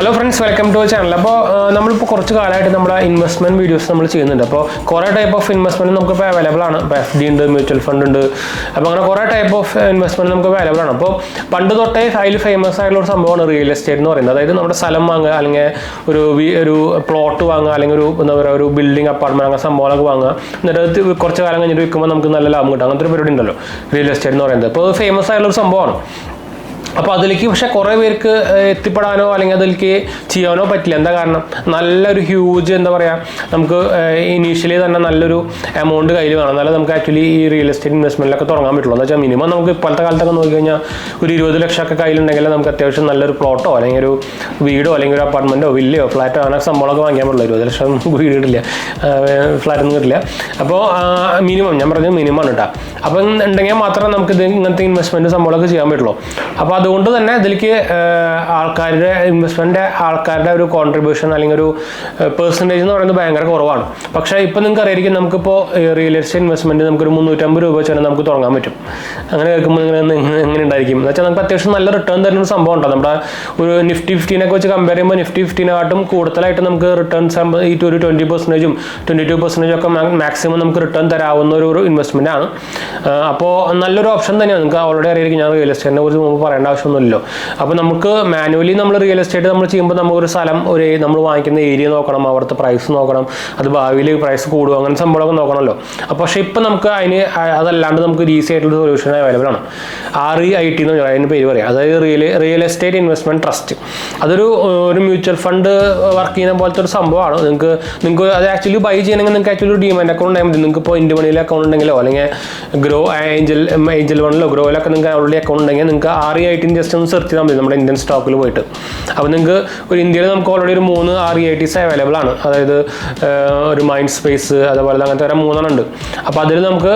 Hello friends, welcome to channel. അപ്പോൾ നമ്മളിപ്പോൾ കുറച്ച് കാലമായിട്ട് നമ്മുടെ ഇൻവെസ്റ്റ്മെന്റ് വീഡിയോസ് നമ്മൾ ചെയ്യുന്നുണ്ട്. അപ്പോൾ കുറേ ടൈപ്പ് ഓഫ് ഇൻവെസ്റ്റ്മെന്റ് നമുക്കിപ്പോൾ അവൈലബിൾ ആണ്. ഇപ്പോൾ FD ഉണ്ട്, മ്യൂച്വൽ ഫണ്ട് ഉണ്ട്. അപ്പോൾ അങ്ങനെ കുറേ ടൈപ്പ് ഓഫ് ഇൻവെസ്റ്റ്മെന്റ് നമുക്ക് അവൈലബിൾ ആണ്. അപ്പോൾ പണ്ട് തൊട്ടേ അതിൽ ഫേമസ് ആയിട്ടുള്ള ഒരു സംഭവമാണ് റിയൽ എസ്റ്റേറ്റ് എന്ന് പറയുന്നത്. അതായത് നമ്മുടെ സ്ഥലം വാങ്ങുക, അല്ലെങ്കിൽ ഒരു പ്ലോട്ട് വാങ്ങുക, അല്ലെങ്കിൽ എന്താ പറയുക ഒരു ബിൽഡിംഗ് അപ്പാർട്ട്മെന്റ് അങ്ങനെ സംഭവങ്ങളൊക്കെ വാങ്ങുക, എന്നിട്ട് കുറച്ച് കാലം കഴിഞ്ഞിട്ട് വിൽക്കുമ്പോൾ നമുക്ക് നല്ല ലാഭം കിട്ടും. അങ്ങനത്തെ ഒരു പരിപാടി ഉണ്ടല്ലോ റിയൽ എസ്റ്റേറ്റ് എന്ന് പറയുന്നത്. അപ്പോൾ ഫേമസ് ആയിട്ടുള്ള ഒരു സംഭവമാണ്. അപ്പോൾ അതിലേക്ക് പക്ഷെ കുറേ പേർക്ക് എത്തിപ്പെടാനോ അല്ലെങ്കിൽ അതിലേക്ക് ചെയ്യാനോ പറ്റില്ല. എന്താ കാരണം, നല്ലൊരു ഹ്യൂജ് എന്താ പറയുക, നമുക്ക് ഇനീഷ്യലി തന്നെ നല്ലൊരു എമൗണ്ട് കയ്യിൽ വേണം. എന്നാലും നമുക്ക് ആക്ച്വലി ഈ റിയൽ എസ്റ്റേറ്റ് ഇൻവെസ്റ്റ്മെൻറ്റിലൊക്കെ തുടങ്ങാൻ പറ്റുള്ളൂ. എന്ന് വെച്ചാൽ മിനിമം നമുക്ക് ഇപ്പോഴത്തെ കാലത്തൊക്കെ നോക്കിക്കഴിഞ്ഞാൽ ഒരു 20 ലക്ഷമൊക്കെ കയ്യിലുണ്ടെങ്കിൽ നമുക്ക് അത്യാവശ്യം നല്ലൊരു പ്ലോട്ടോ അല്ലെങ്കിൽ ഒരു വീടോ അല്ലെങ്കിൽ ഒരു അപ്പാർട്ട്മെൻറ്റോ വില്ലയോ ഫ്ലാറ്റോ അങ്ങനെ സംഭവങ്ങളൊക്കെ വാങ്ങിക്കാൻ പറ്റുള്ളൂ. 20 ലക്ഷം നമുക്ക് വീട് കിട്ടില്ല, ഫ്ലാറ്റൊന്നും കിട്ടില്ല. അപ്പോൾ മിനിമം ഞാൻ പറഞ്ഞത് മിനിമം ആണ് കേട്ടോ. അപ്പം ഉണ്ടെങ്കിൽ മാത്രമേ നമുക്ക് ഇങ്ങനത്തെ ഇൻവെസ്റ്റ്മെൻറ്റ് സംഭവങ്ങളൊക്കെ ചെയ്യാൻ പറ്റുള്ളൂ. അപ്പോൾ അതുകൊണ്ട് തന്നെ ഇതിലേക്ക് ആൾക്കാരുടെ ഒരു കോൺട്രിബ്യൂഷൻ അല്ലെങ്കിൽ ഒരു പെർസെൻറ്റേജ് എന്ന് പറയുന്നത് ഭയങ്കര കുറവാണ്. പക്ഷേ ഇപ്പോൾ നിങ്ങൾക്ക് അറിയായിരിക്കും, നമുക്കിപ്പോൾ റിയൽ എസ്റ്റേറ്റ് ഇൻവെസ്റ്റ്മെൻറ്റ് നമുക്കൊരു 350 രൂപ വെച്ചാൽ നമുക്ക് തുടങ്ങാൻ പറ്റും. അങ്ങനെ കേൾക്കുമ്പോൾ എങ്ങനെ ഉണ്ടായിരിക്കും എന്ന് വെച്ചാൽ നമുക്ക് അത്യാവശ്യം നല്ല റിട്ടേൺ തരുന്ന ഒരു സംഭവം ഉണ്ടോ. നമ്മുടെ ഒരു Nifty 15 ഒക്കെ വെച്ച് കമ്പയർ ചെയ്യുമ്പോൾ Nifty 15 കൂടുതലായിട്ട് നമുക്ക് റിട്ടേൺസ് ഈ ഒരു 20%, 22% ഒക്കെ മാക്സിമം നമുക്ക് റിട്ടേൺ തരാവുന്ന ഒരു ഇൻവെസ്റ്റ്മെൻ്റ് ആണ്. അപ്പോൾ നല്ലൊരു ഓപ്ഷൻ തന്നെയാണ്. നിങ്ങൾക്ക് ഓൾറെഡി അറിയായിരിക്കും, ഞാൻ റിയൽ എസ്റ്റേറ്റിനെ കുറിച്ച് മുമ്പ് പറയേണ്ട ആവശ്യമൊന്നുമില്ലല്ലോ. അപ്പോൾ നമുക്ക് മാനുവലി നമ്മൾ റിയൽ എസ്റ്റേറ്റ് നമ്മൾ ചെയ്യുമ്പോൾ നമുക്കൊരു സ്ഥലം നമ്മൾ വാങ്ങിക്കുന്ന ഏരിയ നോക്കണം, അവിടുത്തെ പ്രൈസ് നോക്കണം, അത് ഭാവിയിൽ പ്രൈസ് കൂടുക, അങ്ങനെ സംഭവമൊക്കെ നോക്കണമല്ലോ. അപ്പോൾ പക്ഷേ ഇപ്പം നമുക്ക് അതല്ലാണ്ട് നമുക്ക് ഈസി ആയിട്ടുള്ള സൊല്യൂഷൻ അവൈലബിൾ ആണ്. REIT എന്ന് പറഞ്ഞാൽ അതിന് പേര് പറയാം. അതായത് റിയൽ എസ്റ്റേറ്റ് ഇൻവെസ്റ്റ്മെന്റ് ട്രസ്റ്റ്. അതൊരു മ്യൂച്വൽ ഫണ്ട് വർക്ക് ചെയ്യുന്ന പോലത്തെ ഒരു സംഭവമാണ്. നിങ്ങൾക്ക് അത് ആക്ച്വലി ബൈ ചെയ്യണമെങ്കിൽ നിങ്ങൾക്ക് ആക്ച്വലി ഒരു ഡിമാൻഡ് അക്കൗണ്ട് ഉണ്ടായാൽ മതി. നിങ്ങൾക്ക് ഇപ്പോൾ ഇന്ത്യ മണിയിൽ അക്കൗണ്ട് ഉണ്ടെങ്കിലോ അല്ലെങ്കിൽ ഏഞ്ചൽ വണ്ണിലോ ഗ്രോയിലൊക്കെ നിങ്ങൾക്ക് ഓൾറെഡി അക്കൗണ്ട് ഉണ്ടെങ്കിൽ നിങ്ങൾക്ക് REIT ജസ്റ്റ് ഒന്ന് സെർച്ച് ചെയ്താൽ മതി നമ്മുടെ ഇന്ത്യൻ സ്റ്റോക്കിൽ പോയിട്ട്. അപ്പോൾ നിങ്ങൾക്ക് ഇന്ത്യയിൽ നമുക്ക് ഓൾറെഡി ഒരു 3 REITs അവൈലബിൾ ആണ്. അതായത് ഒരു മൈൻഡ് സ്പേസ്, അതുപോലെ അങ്ങനത്തെ ഒരു 3 ഉണ്ട്. അപ്പോൾ അതിൽ നമുക്ക്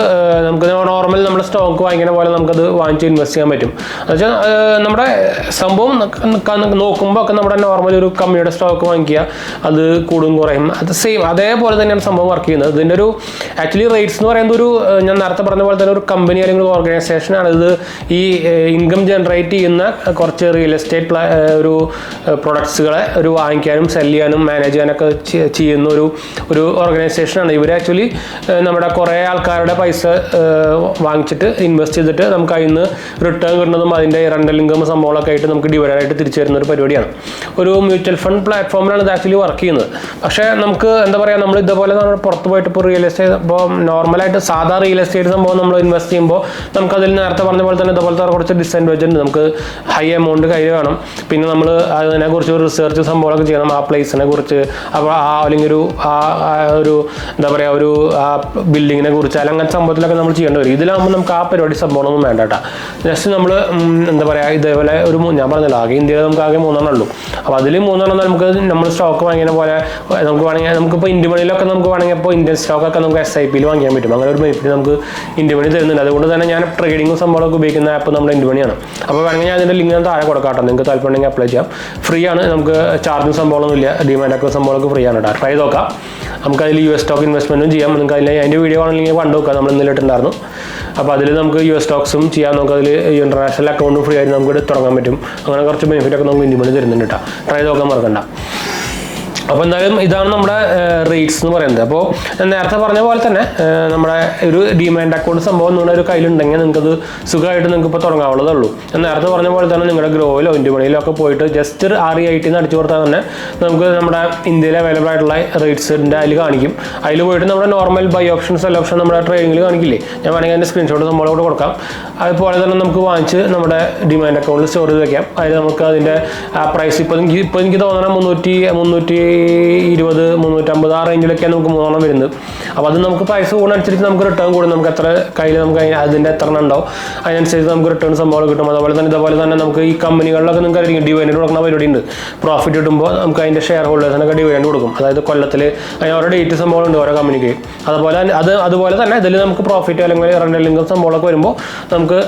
നോർമൽ നമ്മുടെ സ്റ്റോക്ക് വാങ്ങിക്കുന്ന പോലെ നമുക്കത് വാങ്ങിച്ച് ഇൻവെസ്റ്റ് ചെയ്യാൻ പറ്റും. എന്നുവെച്ചാൽ നമ്മുടെ സംഭവം നോക്കുമ്പോൾ ഒക്കെ നമ്മുടെ നോർമൽ ഒരു കമ്പനിയുടെ സ്റ്റോക്ക് വാങ്ങിക്കുക, അത് കൂടും കുറയും, അത് സെയിം അതേപോലെ തന്നെയാണ് സംഭവം വർക്ക് ചെയ്യുന്നത്. ഇതിൻ്റെ ഒരു ആക്ച്വലി റേറ്റ്സ് എന്ന് പറയുന്നത് ഞാൻ നേരത്തെ പറഞ്ഞ പോലെ തന്നെ ഒരു കമ്പനി അല്ലെങ്കിൽ ഒരു ഓർഗനൈസേഷനാണ് ഇത് ഈ ഇൻകം ജനറേറ്റ് ചെയ്യുന്ന കുറച്ച് റിയൽ എസ്റ്റേറ്റ് ഒരു പ്രൊഡക്ട്സുകളെ വാങ്ങിക്കാനും സെല് ചെയ്യാനും മാനേജ് ചെയ്യാനൊക്കെ ചെയ്യുന്ന ഒരു ഓർഗനൈസേഷനാണ്. ഇവർ ആക്ച്വലി നമ്മുടെ കുറേ ആൾക്കാരുടെ പൈസ വാങ്ങിച്ചിട്ട് ഇൻവെസ്റ്റ് ചെയ്തിട്ട് നമുക്ക് അതിൽ നിന്ന് റിട്ടേൺ കിട്ടുന്നതും അതിൻ്റെ റെൻ്റൽ ഇൻകം സംഭവങ്ങളൊക്കെ ആയിട്ട് നമുക്ക് ഡിവൈഡായിട്ട് തിരിച്ചു തരുന്ന ഒരു പരിപാടിയാണ്. ഒരു മ്യൂച്വൽ ഫണ്ട് പ്ലാറ്റ്ഫോമിലാണ് ഇത് ആക്ച്വലി വർക്ക് ചെയ്യുന്നത്. പക്ഷേ നമുക്ക് എന്താ പറയുക, നമ്മൾ ഇതേപോലെ നമ്മൾ പുറത്ത് പോയിട്ട് ഇപ്പോൾ റിയൽ എസ്റ്റേറ്റ് ഇപ്പോൾ നോർമലായിട്ട് സാധാ റിയൽ എസ്റ്റേറ്റ് സംഭവം നമ്മൾ ഇൻവെസ്റ്റ് ചെയ്യുമ്പോൾ നമുക്കതിൽ നേരത്തെ പറഞ്ഞ പോലെ തന്നെ ഇതേപോലത്തെ കുറച്ച് ഡിസഡ്വാൻറ്റേജ് ഉണ്ട്. നമുക്ക് ഹൈ എമൗണ്ട് കയ്യിൽ വേണം, പിന്നെ നമ്മൾ അതിനെക്കുറിച്ച് ഒരു റിസർച്ച് സംഭവങ്ങളൊക്കെ ചെയ്യണം, ആ പ്ലേസിനെ കുറിച്ച്, അപ്പോൾ അല്ലെങ്കിൽ ഒരു എന്താ പറയുക ആ ബിൽഡിങ്ങിനെ കുറിച്ച് അല്ലെങ്കിൽ അങ്ങനത്തെ സംഭവത്തിലൊക്കെ നമ്മൾ ചെയ്യേണ്ടി വരും. ഇതിലാകുമ്പോൾ നമുക്ക് ആ പരിപാടി സംഭവമൊന്നും വേണ്ട കേട്ടോ. ജസ്റ്റ് നമ്മൾ എന്താ പറയുക ഇതേപോലെ ഞാൻ പറഞ്ഞല്ലോ ആകെ ഇന്ത്യയിൽ നമുക്ക് ആകെ 3 ഉള്ളൂ. അപ്പോൾ അതിൽ 3 നമുക്ക് നമ്മൾ സ്റ്റോക്ക് വാങ്ങിയ പോലെ നമുക്ക് വേണമെങ്കിൽ നമുക്കിപ്പോൾ ഇന്ത്യ മണിയിലൊക്കെ നമുക്ക് വേണമെങ്കിൽ ഇപ്പോൾ ഇന്ത്യൻ സ്റ്റോക്കൊക്കെ നമുക്ക് SIP വാങ്ങിക്കാൻ പറ്റും. അങ്ങനെ ഒരു ബെനിഫിറ്റ് നമുക്ക് ഇന്ത്യ മണി തരുന്നുണ്ട്. അതുകൊണ്ട് തന്നെ ഞാൻ ട്രേഡിങ്ങും സംഭവങ്ങളൊക്കെ ഉപയോഗിക്കുന്ന ആപ്പ് നമ്മുടെ ഇന്ത്യ മണിയാണ്. അപ്പോൾ വേണമെങ്കിൽ ഞാൻ അതിൻ്റെ ലിങ്ക് താഴെ കൊടുക്കാട്ടോ, നിങ്ങൾക്ക് താല്പര്യമുണ്ടെങ്കിൽ അപ്ലൈ ചെയ്യാം. ഫ്രീ ആണ്, നമുക്ക് ചാർജും സംഭവമൊന്നുമില്ല, ഡിമാൻഡ് ഒക്കെ സംഭവങ്ങളൊക്കെ ഫ്രീ ആണ് കേട്ടോ. ട്രൈ നോക്കാം. നമുക്കതിൽ US സ്റ്റോക്ക് ഇൻവെസ്റ്റ്മെൻറ്റും ചെയ്യാം. നിങ്ങൾക്ക് അതിൻ്റെ വീഡിയോ ആണെങ്കിൽ കണ്ടു നോക്കാം, നമ്മൾ ഇന്നലെ ഇട്ടുണ്ടായിരുന്നു. അപ്പോൾ അതിൽ നമുക്ക് US സ്റ്റോക്സും ചെയ്യാം. നമുക്ക് അതിൽ ഇൻ്റർനാഷണൽ അക്കൗണ്ടും ഫ്രീ ആയിട്ട് നമുക്ക് തുടങ്ങാൻ പറ്റും. അങ്ങനെ കുറച്ച് ബെനിഫിറ്റൊക്കെ നമുക്ക് ഇന്ത്യ മണി തരുന്നുണ്ട് കേട്ടോ. ട്രൈ നോക്കാൻ മറക്കണ്ട. അപ്പോൾ എന്തായാലും ഇതാണ് നമ്മുടെ റേറ്റ്സ് എന്ന് പറയുന്നത്. അപ്പോൾ നേരത്തെ പറഞ്ഞ പോലെ തന്നെ നമ്മുടെ ഒരു ഡിമാൻഡ് അക്കൗണ്ട് സംഭവം നിങ്ങളുടെ ഒരു കയ്യിലുണ്ടെങ്കിൽ നിങ്ങൾക്കത് സുഖമായിട്ട് നിങ്ങൾക്ക് ഇപ്പോൾ തുടങ്ങാവുള്ളതേ ഉള്ളൂ. നേരത്തെ പറഞ്ഞ പോലെ തന്നെ നിങ്ങളുടെ ഗ്രോയിലോ ഇന്ത്യ മണിയിലോ ഒക്കെ പോയിട്ട് ജസ്റ്റ് REIT അടിച്ചു കൊടുത്താൽ തന്നെ നമുക്ക് നമ്മുടെ ഇന്ത്യയിൽ അവൈലബിൾ ആയിട്ടുള്ള റേറ്റ്സിൻ്റെ അതിൽ കാണിക്കും. അതിൽ പോയിട്ട് നമ്മുടെ normal buy option sell option നമ്മുടെ ട്രേഡിങ്ങിൽ കാണിക്കില്ലേ, ഞാൻ വേണമെങ്കിൽ അതിൻ്റെ സ്ക്രീൻഷോട്ട് സംഭവം കൂടെ കൊടുക്കാം. അതുപോലെ തന്നെ നമുക്ക് വാങ്ങിച്ച് നമ്മുടെ ഡിമാൻഡ് അക്കൗണ്ടിൽ സ്റ്റോർ ചെയ്ത് വെക്കാം. അതിൽ നമുക്ക് അതിൻ്റെ പ്രൈസ് ഇപ്പോൾ എനിക്ക് തോന്നണം 320, 350 ആ റേഞ്ചിലൊക്കെയാണ് നമുക്ക് 3 വരുന്നത്. അപ്പോൾ അത് നമുക്ക് പ്രൈസ് കൂടുന്നതനുസരിച്ച് നമുക്ക് റിട്ടേൺ കൂടും. നമുക്ക് എത്ര കയ്യിൽ നമുക്ക് അതിൻ്റെ എത്ര ഉണ്ടാവും അതിനനുസരിച്ച് നമുക്ക് റിട്ടേൺ സംഭവം കിട്ടും. അതുപോലെ തന്നെ നമുക്ക് ഈ കമ്പനികളിലൊക്കെ നിങ്ങൾക്ക് അറിയാം ഡിവിഡൻഡ് കൊടുക്കുന്ന പരിപാടി ഉണ്ട്. പ്രോഫിറ്റ് കിട്ടുമ്പോൾ നമുക്ക് അതിൻ്റെ ഷെയർ ഹോൾഡേഴ്സിനൊക്കെ ഡിവിഡൻഡ് കൊടുക്കും. അതായത് കൊല്ലത്തിൽ ഓരോ ഡേറ്റ് സംഭവമുണ്ട് ഓരോ കമ്പനിക്ക്. അതുപോലെ തന്നെ ഇതിൽ നമുക്ക് പ്രോഫിറ്റ് അല്ലെങ്കിൽ റെൻ്റൽ ഇൻകം സംഭവമൊക്കെ വരുമ്പോൾ നമുക്ക്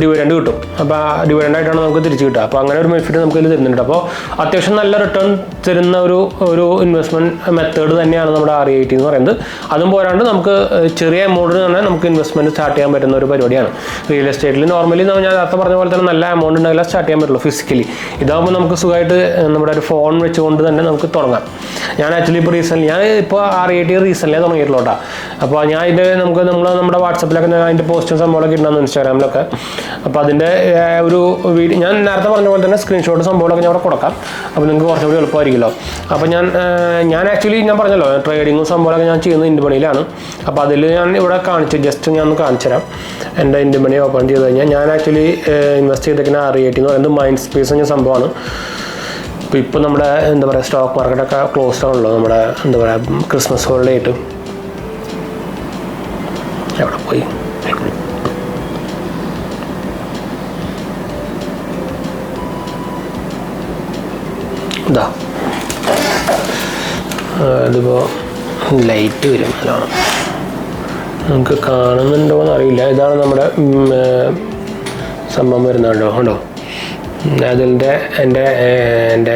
ഡിവിഡൻഡ് കിട്ടും. അപ്പോൾ ആ ഡിവിഡൻഡ് ആയിട്ടാണ് നമുക്ക് തിരിച്ച് കിട്ടുക. അപ്പോൾ അങ്ങനെ ഒരു ബെനിഫിറ്റ് നമുക്ക് ഇതിൽ തരുന്നുണ്ട്. അപ്പോൾ അത്യാവശ്യം നല്ല റിട്ടേൺ തരുന്ന ഒരു ഒരു ഇൻവെസ്റ്റ്മെൻറ്റ് മെത്തേഡ് തന്നെയാണ് നമ്മുടെ REIT എന്ന് പറയുന്നത്. അതും പോരാണ്ട് നമുക്ക് ചെറിയ എമൗണ്ടിന് തന്നെ നമുക്ക് ഇൻവെസ്റ്റ്മെൻറ്റ് സ്റ്റാർട്ട് ചെയ്യാൻ പറ്റുന്ന ഒരു പരിപാടിയാണ്. റിയൽ എസ്റ്റേറ്റിൽ നോർമലി ഞാൻ നേരത്തെ പറഞ്ഞ പോലെ തന്നെ നല്ല എമൗണ്ട് ഉണ്ടെങ്കിൽ സ്റ്റാർട്ട് ചെയ്യാൻ പറ്റുള്ളൂ ഫിസിക്കലി. ഇതാകുമ്പോൾ നമുക്ക് സുഖമായിട്ട് നമ്മുടെ ഒരു ഫോൺ വെച്ചുകൊണ്ട് തന്നെ നമുക്ക് തുടങ്ങാം. ഞാൻ ആക്ച്വലി ഇപ്പോൾ ഇപ്പോൾ REIT റീസെൻ്റ്ലി തുടങ്ങിയിട്ടുള്ളൂ കേട്ടോ. അപ്പോൾ ഞാൻ നമ്മുടെ വാട്സപ്പിലൊക്കെ അതിൻ്റെ പോസ്റ്റും സംഭവങ്ങളൊക്കെ ഇടുന്നു, ഇൻസ്റ്റാഗ്രാമിലൊക്കെ. അപ്പോൾ അതിൻ്റെ ഒരു വീഡിയോ ഞാൻ നേരത്തെ പറഞ്ഞ പോലെ തന്നെ സ്ക്രീൻഷോട്ട് സംഭവങ്ങളൊക്കെ ഞാൻ അവിടെ കൊടുക്കാം. അപ്പോൾ നിങ്ങൾക്ക് കുറച്ചുകൂടി എളുപ്പമായിരിക്കുമല്ലോ. അപ്പോൾ ഞാൻ ആക്ച്വലി ഞാൻ പറഞ്ഞല്ലോ ട്രേഡിങ്ങും സംഭവങ്ങളൊക്കെ ഞാൻ ചെയ്യുന്നത് ഇൻഡ്യമണിയിലാണ്. അപ്പോൾ അതിൽ ഞാൻ ഇവിടെ ജസ്റ്റ് ഞാൻ ഒന്ന് കാണിച്ചു തരാം. എൻ്റെ ഇൻഡ്യമണി ഓപ്പൺ ചെയ്ത് കഴിഞ്ഞാൽ ഞാൻ ആക്ച്വലി ഇൻവെസ്റ്റ് ചെയ്തിരിക്കുന്ന REIT എന്ന് പറയുന്നത് മൈൻഡ് സ്പേസ് എന്ന സംഭവമാണ്. ഇപ്പോൾ നമ്മുടെ എന്താ പറയുക സ്റ്റോക്ക് മാർക്കറ്റൊക്കെ ക്ലോസ്ഡ് ആണല്ലോ, നമ്മുടെ എന്താ പറയുക ക്രിസ്മസ് ഹോളിഡേ ആയിട്ട്. എവിടെ പോയി ഇതാ ഇതിപ്പോൾ ലൈറ്റ് വരും, അതാണ് നമുക്ക് കാണുന്നുണ്ടോ എന്നറിയില്ല. ഇതാണ് നമ്മുടെ സംഭവം വരുന്നുണ്ടോ ഉണ്ടോ. അതിൻ്റെ എൻ്റെ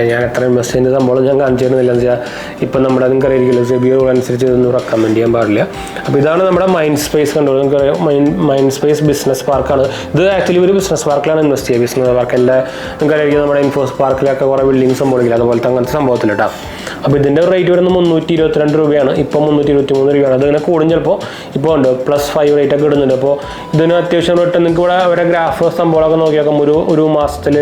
ഞാൻ എത്ര ഇൻവെസ്റ്റ് ചെയ്യുന്ന സംഭവം ഞാൻ കാണിച്ചു തരുന്നില്ല. എന്ന് വെച്ചാൽ ഇപ്പം നമ്മുടെ നിങ്ങൾക്ക് അറിയില്ല സെബി റൂൾ അനുസരിച്ച് ഇതൊന്നും റെക്കമെൻഡ് ചെയ്യാൻ പാടില്ല. അപ്പോൾ ഇതാണ് നമ്മുടെ മൈൻഡ് സ്പേസ് കണ്ടോ. നിങ്ങൾക്ക് മൈൻഡ് സ്പേസ് ബിസിനസ് പാർക്കാണ് ഇത്. ആക്ച്വലി ഒരു ബിസിനസ് പാർക്കിലാണ് ഇൻവെസ്റ്റ് ചെയ്യുക. ബിസിനസ് പാർക്ക് എൻ്റെ നിങ്ങൾക്ക് അറിയില്ല നമ്മുടെ ഇൻഫോസ് പാർക്കിലൊക്കെ കുറേ ബിൽഡിംഗ് സംഭവിക്കില്ല, അതുപോലത്തെ അങ്ങനത്തെ സംഭവത്തിൽ കേട്ടോ. അപ്പോൾ ഇതിൻ്റെ റേറ്റ് വരുന്നത് 322 രൂപയാണ്. ഇപ്പോൾ 323 രൂപയാണ്. അതിങ്ങനെ കൂടും ചിലപ്പോൾ. ഇപ്പോൾ ഉണ്ട് +5 റേറ്റ് ഒക്കെ ഇടുന്നുണ്ട്. അപ്പോൾ ഇതിന് അത്യാവശ്യം റിട്ടേൺ നിങ്ങൾക്ക് ഇവിടെ അവരുടെ ഗ്രാഫ് സംഭവങ്ങളൊക്കെ നോക്കിയാൽ ഒരു മാസത്തിൽ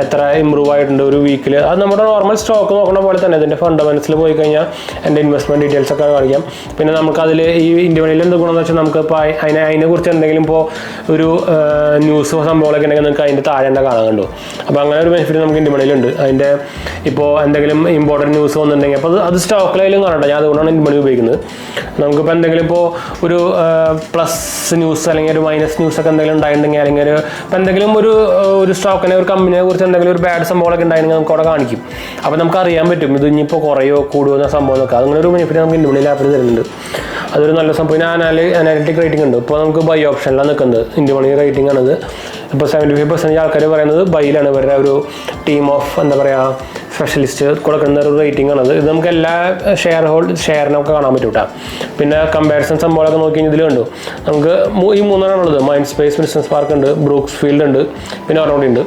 എത്ര ഇമ്പ്രൂവ് ആയിട്ടുണ്ട്, ഒരു വീക്കിൽ. അത് നമ്മുടെ നോർമൽ സ്റ്റോക്ക് നോക്കുന്ന പോലെ തന്നെ ഇതിൻ്റെ ഫണ്ടമെന്റ്സിൽ പോയി കഴിഞ്ഞാൽ എൻ്റെ ഇൻവെസ്റ്റ്മെൻറ്റ് ഡീറ്റെയിൽസ് ഒക്കെ കാണിക്കാം. പിന്നെ നമുക്കതിൽ ഈ ഇൻഡ്യമണിയിൽ എന്ത് ഗുണമെന്ന് വെച്ചാൽ നമുക്ക് ഇപ്പോൾ അതിനെക്കുറിച്ച് എന്തെങ്കിലും ഇപ്പോൾ ഒരു ന്യൂസ് സംഭവങ്ങളൊക്കെ ഉണ്ടെങ്കിൽ നിങ്ങൾക്ക് അതിൻ്റെ താഴെ തന്നെ കാണാൻ കണ്ടു. അപ്പോൾ അങ്ങനെ ഒരു ബെനിഫിറ്റ് നമുക്ക് ഇൻഡ്യമണിയിലുണ്ട്. അതിൻ്റെ ഇപ്പോൾ എന്തെങ്കിലും ഇമ്പോർട്ടൻറ്റ് ന്യൂസ് വന്നിട്ടുണ്ടെങ്കിൽ അപ്പോൾ അത് സ്റ്റോക്കിലായാലും കാണട്ടെ. ഞാൻ അതുകൊണ്ടാണ് ഇൻഡ്യമണി ഉപയോഗിക്കുന്നത്. നമുക്കിപ്പോൾ എന്തെങ്കിലും ഇപ്പോൾ ഒരു പ്ലസ് ന്യൂസ് അല്ലെങ്കിൽ ഒരു മൈനസ് ന്യൂസ് ഒക്കെ എന്തെങ്കിലും ഉണ്ടായിട്ടുണ്ടെങ്കിൽ അല്ലെങ്കിൽ ഇപ്പോൾ എന്തെങ്കിലും ഒരു സ്റ്റോക്കിനെ ഒരു കമ്പനിയെ കുറിച്ച് എന്തെങ്കിലും ഒരു ബാഡ് സംഭവങ്ങളൊക്കെ ഉണ്ടായിരുന്നെങ്കിൽ നമുക്ക് അവിടെ കാണിക്കും. അപ്പോൾ നമുക്ക് അറിയാൻ പറ്റും ഇത് ഇനിയിപ്പോൾ കുറയോ കൂടുമോ എന്ന സംഭവം നോക്കാം. അങ്ങനെ ഒരു ബെനിഫിറ്റ് നമുക്ക് ഇൻഡ്യമണി ആപ്പിൽ തരുന്നുണ്ട്. അതൊരു നല്ല സംഭവം. പിന്നെ അനാലിറ്റിക് റേറ്റിംഗ് ഉണ്ട്. ഇപ്പോൾ നമുക്ക് ബൈ ഓപ്ഷനിലാണ് നിൽക്കുന്നത്. ഇൻഡ്യമണി റേറ്റിംഗ് ആണിത്. ഇപ്പോൾ 75% ആൾക്കാർ പറയുന്നത് ബൈയിലാണ്. ഇവരുടെ ഒരു ടീം ഓഫ് എന്താ പറയുക സ്പെഷ്യലിസ്റ്റ് കൊടുക്കുന്ന ഒരു റേറ്റിംഗ് ആണത്. ഇത് നമുക്ക് എല്ലാ ഷെയറിനൊക്കെ കാണാൻ പറ്റും കേട്ടോ. പിന്നെ കമ്പാരിസൺ സംഭവങ്ങളൊക്കെ നോക്കി കഴിഞ്ഞാൽ ഇതിൽ കണ്ടു നമുക്ക് ഈ 3 ഉള്ളത്. മൈൻഡ് സ്പേസ് ബിസിനസ് പാർക്ക് ഉണ്ട്, ബ്രൂക്സ് ഫീൽഡ് ഉണ്ട്, പിന്നെ ഒരെണ്ണം ഉണ്ട്.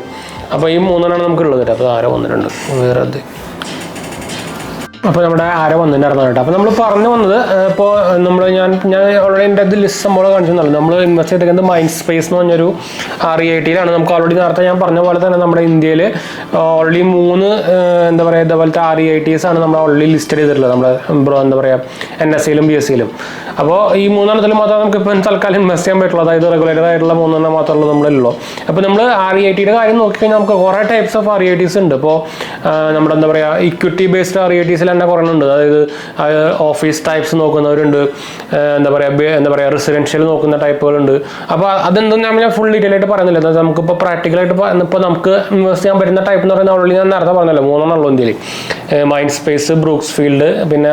അപ്പോൾ ഈ 3 നമുക്കുള്ളത് കേട്ടോ. അപ്പോൾ ആരോ വന്നിട്ടുണ്ട് വേറെ അത്. അപ്പോൾ നമ്മുടെ ആരോ വന്നിട്ടുണ്ടായിരുന്നു കേട്ടോ. അപ്പോൾ നമ്മൾ പറഞ്ഞു വന്നത് ഇപ്പോൾ ഞാൻ ഓൾറെഡി എൻ്റെ അത് ലിസ്റ്റ് സംഭവം കാണിച്ചെന്നല്ലോ. നമ്മൾ ഇൻവെസ്റ്റ് ചെയ്തിരിക്കുന്നത് മൈൻഡ് സ്പേസ് എന്ന് പറഞ്ഞൊരു REITയിലാണ്. നമുക്ക് ഓൾറെഡി നേരത്തെ ഞാൻ പറഞ്ഞ പോലെ തന്നെ നമ്മുടെ ഇന്ത്യയിൽ ഓൾറെഡി 3 എന്താ പറയുക ഇതേപോലത്തെ REITs ആണ് നമ്മൾ ഓൾറെഡി ലിസ്റ്റഡ് ചെയ്തിട്ടുള്ളത്. നമ്മുടെ എന്താ പറയുക NSEയിലും BSEയിലും. അപ്പോൾ ഈ 3 മാത്രമേ നമുക്ക് ഇപ്പോൾ തൽക്കാലം ഇൻവെസ്റ്റ് ചെയ്യാൻ പറ്റുള്ളൂ. അതായത് റെഗുലേറ്റഡ് ആയിട്ടുള്ള 3 മാത്രമേ നമ്മളുള്ളൂ. അപ്പോൾ നമ്മൾ REITയുടെ കാര്യം നോക്കിക്കഴിഞ്ഞാൽ നമുക്ക് കുറേ ടൈപ്സ് ഓഫ് REITs ഉണ്ട്. ഇപ്പോൾ നമ്മുടെ എന്താ പറയുക ഇക്വിറ്റി ബേസ്ഡ് REITs തന്നെ കുറേ ഉണ്ട്. അതായത് ഓഫീസ് ടൈപ്സ് നോക്കുന്നവരുണ്ട്, എന്താ പറയുക റെസിഡൻഷ്യൽ നോക്കുന്ന ടൈപ്പുകളുണ്ട്. അപ്പോൾ അതെന്തും ഞാൻ ഫുൾ ഡീറ്റെയിൽ ആയിട്ട് പറയുന്നില്ല. എന്താ നമുക്കിപ്പോൾ പ്രാക്ടിക്കലായിട്ട് ഇപ്പോൾ നമുക്ക് ഇൻവെസ്റ്റ് ചെയ്യാൻ പറ്റുന്ന ടൈപ്പ് എന്ന് പറയുന്നത് ഓൾറെഡി ഞാൻ നേരത്തെ പറഞ്ഞല്ലോ 3 ഉള്ളൂ ഇന്ത്യയിൽ. മൈൻഡ് സ്പേസ്, ബ്രൂക്സ് ഫീൽഡ്, പിന്നെ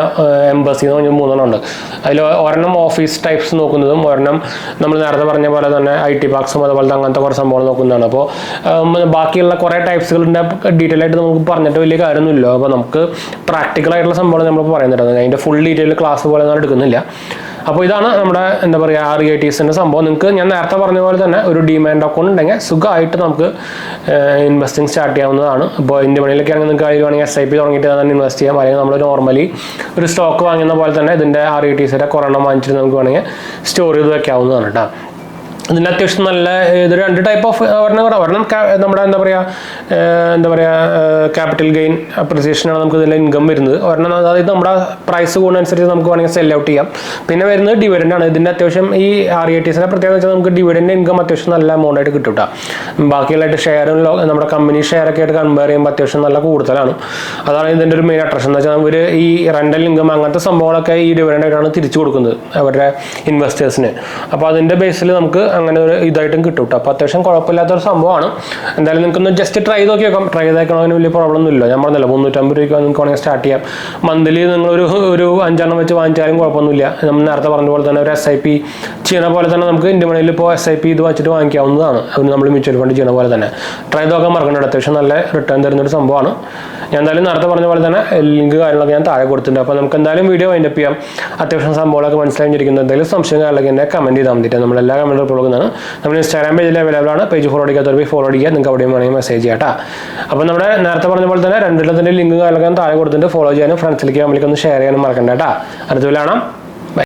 എംബസി എന്ന് പറഞ്ഞാൽ 3 ഉണ്ട്. അതിൽ ഒരെണ്ണം ഓഫീസ് ടൈപ്സ് നോക്കുന്നതും ഒരെണ്ണം നമ്മൾ നേരത്തെ പറഞ്ഞ പോലെ തന്നെ IT പാർക്സും അതുപോലത്തെ അങ്ങനത്തെ കുറേ സംഭവങ്ങൾ നോക്കുന്നതാണ്. അപ്പോൾ ബാക്കിയുള്ള കുറേ ടൈപ്സുകളുടെ ഡീറ്റെയിൽ ആയിട്ട് നമുക്ക് പറഞ്ഞിട്ട് വലിയ കാര്യമൊന്നുമില്ല. അപ്പോൾ നമുക്ക് പ്രാക്ടിക്കലായിട്ടുള്ള സംഭവം നമ്മൾ പറയുന്നുണ്ട്. അതിൻ്റെ ഫുൾ ഡീറ്റെയിൽ ക്ലാസ് പോലെ ഞാൻ എടുക്കുന്നില്ല. അപ്പോൾ ഇതാണ് നമ്മുടെ എന്താ പറയുക REITസിൻ്റെ സംഭവം. നിങ്ങൾക്ക് ഞാൻ നേരത്തെ പറഞ്ഞ പോലെ തന്നെ ഒരു ഡിമാൻഡ് അക്കൗണ്ട് ഉണ്ടെങ്കിൽ സുഖമായിട്ട് നമുക്ക് ഇൻവെസ്റ്റിംഗ് സ്റ്റാർട്ട് ചെയ്യാവുന്നതാണ്. അപ്പോൾ ഇൻഡ്യമണിയിലൊക്കെ ആണെങ്കിൽ നിങ്ങൾക്ക് അതിൽ വേണമെങ്കിൽ SIP തുടങ്ങിയിട്ട് തന്നെ ഇൻവെസ്റ്റ് ചെയ്യാം. അല്ലെങ്കിൽ നമ്മൾ നോർമലി ഒരു സ്റ്റോക്ക് വാങ്ങുന്ന പോലെ തന്നെ ഇതിൻ്റെ REITസിൻ്റെ കുറെണ്ണം വാങ്ങിച്ചിട്ട് നമുക്ക് വേണമെങ്കിൽ സ്റ്റോർ ചെയ്ത് വെക്കാവുന്നതാണ് കേട്ടോ. ഇതിൻ്റെ അത്യാവശ്യം നല്ല ഇതൊരു 2 ടൈപ്പ് ഓഫ് ഒരെണ്ണം നമ്മുടെ എന്താ പറയുക ക്യാപിറ്റൽ ഗെയിൻ അപ്രിസിയേഷനാണ് നമുക്ക് ഇതിൻ്റെ ഇൻകം വരുന്നത്. ഒരെണ്ണം അതായത് നമ്മുടെ പ്രൈസ് കൂടുന്നതനുസരിച്ച് നമുക്ക് വേണമെങ്കിൽ സെൽ ഔട്ട് ചെയ്യാം. പിന്നെ വരുന്നത് ഡിവിഡൻ്റ് ആണ്. ഇതിൻ്റെ അത്യാവശ്യം ഈ REITസിൻ്റെ പ്രത്യേകത വെച്ചാൽ നമുക്ക് ഡിവിഡൻ്റ് ഇൻകം അത്യാവശ്യം നല്ല എമൗണ്ട് ആയിട്ട് കിട്ടും കേട്ടോ. ബാക്കിയുള്ളതായിട്ട് ഷെയറും നമ്മുടെ കമ്പനി ഷെയറൊക്കെ ആയിട്ട് കമ്പയർ ചെയ്യുമ്പോൾ അത്യാവശ്യം നല്ല കൂടുതലാണ്. അതാണ് ഇതിൻ്റെ ഒരു മെയിൻ അട്രാക്ഷൻ. എന്ന് വെച്ചാൽ അവർ ഈ റെൻ്റൽ ഇൻകം അങ്ങനത്തെ സംഭവങ്ങളൊക്കെ ഈ ഡിവിഡൻ്റ് ആയിട്ടാണ് തിരിച്ചു കൊടുക്കുന്നത് അവരുടെ ഇൻവെസ്റ്റേഴ്സിന്. അപ്പോൾ അതിൻ്റെ ബേസിൽ നമുക്ക് അങ്ങനെ ഒരു ഇതായിട്ടും കിട്ടും കേട്ടോ. അപ്പോൾ അത്യാവശ്യം കുഴപ്പമില്ലാത്തൊരു സംഭവമാണ്. എന്തായാലും നിങ്ങൾക്കൊന്ന് ജസ്റ്റ് ട്രൈ നോക്കി നോക്കാം. ട്രൈ ചെയ്തേക്കണതിന് വലിയ പ്രോബ്ലം ഒന്നുമില്ല. ഞാൻ പറഞ്ഞല്ലോ 350 രൂപയ്ക്ക് നിങ്ങൾക്ക് വേണമെങ്കിൽ സ്റ്റാർട്ട് ചെയ്യാം. മന്ത്ലി നിങ്ങളൊരു 5 വെച്ച് വാങ്ങിച്ചാലും കുഴപ്പമൊന്നുമില്ല. നമ്മൾ നേരത്തെ പറഞ്ഞ പോലെ തന്നെ ഒരു SIP ചെയ്യണ പോലെ തന്നെ നമുക്ക് ഇൻഡ്യമണിയിൽ ഇപ്പോൾ SIP ഇത് വെച്ചിട്ട് വാങ്ങിക്കാവുന്നതാണ്. നമ്മൾ മ്യൂച്വൽ ഫണ്ട് ചെയ്യണ പോലെ തന്നെ ട്രൈ നോക്കാൻ മറക്കണ്ട. അത്യാവശ്യം നല്ല റിട്ടേൺ തരുന്നൊരു സംഭവമാണ്. ഞാൻ എന്തായാലും നേരത്തെ പറഞ്ഞ പോലെ തന്നെ ലിങ്ക് കാര്യങ്ങളൊക്കെ ഞാൻ താഴെ കൊടുത്തിട്ടുണ്ട്. അപ്പോൾ നമുക്ക് എന്തായാലും വീഡിയോ വൈൻഡപ്പ് ചെയ്യാം. അത്യാവശ്യം സംഭവങ്ങളൊക്കെ മനസ്സിലായിരിക്കുന്നത്. എന്തെങ്കിലും സംശയം കാര്യങ്ങളൊക്കെ എന്നെ കമൻറ്റ് ചെയ്താൽ മതിയിട്ട് നമ്മളെല്ലാ കമൻറ്റ് റിപ്ലൈ കൊടുക്കുന്നതാണ്. നമ്മൾ ഇൻസ്റ്റാഗ്രാം പേജിൽ അവൈലബിൾ ആണ്. പേജ് ഫോളോ അടിക്കാത്തവർ പോയി ഫോളോ അടിക്കുക. നിങ്ങൾക്ക് അവിടെയും വേണമെങ്കിൽ മെസ്സേജ് ചെയ്യാം കേട്ടോ. അപ്പോൾ നമ്മുടെ നേരത്തെ പറഞ്ഞ പോലെ തന്നെ രണ്ടിടത്തിൻ്റെ ലിങ്ക് കാര്യങ്ങളൊക്കെ താഴെ കൊടുത്തിട്ട് ഫോളോ ചെയ്യാനും ഫ്രണ്ട്സിലേക്ക് ഫാമിലിക്ക് ഒന്ന് ഷെയർ ചെയ്യാനും മറക്കണ്ട കേട്ടോ. അടുത്ത കാണാം.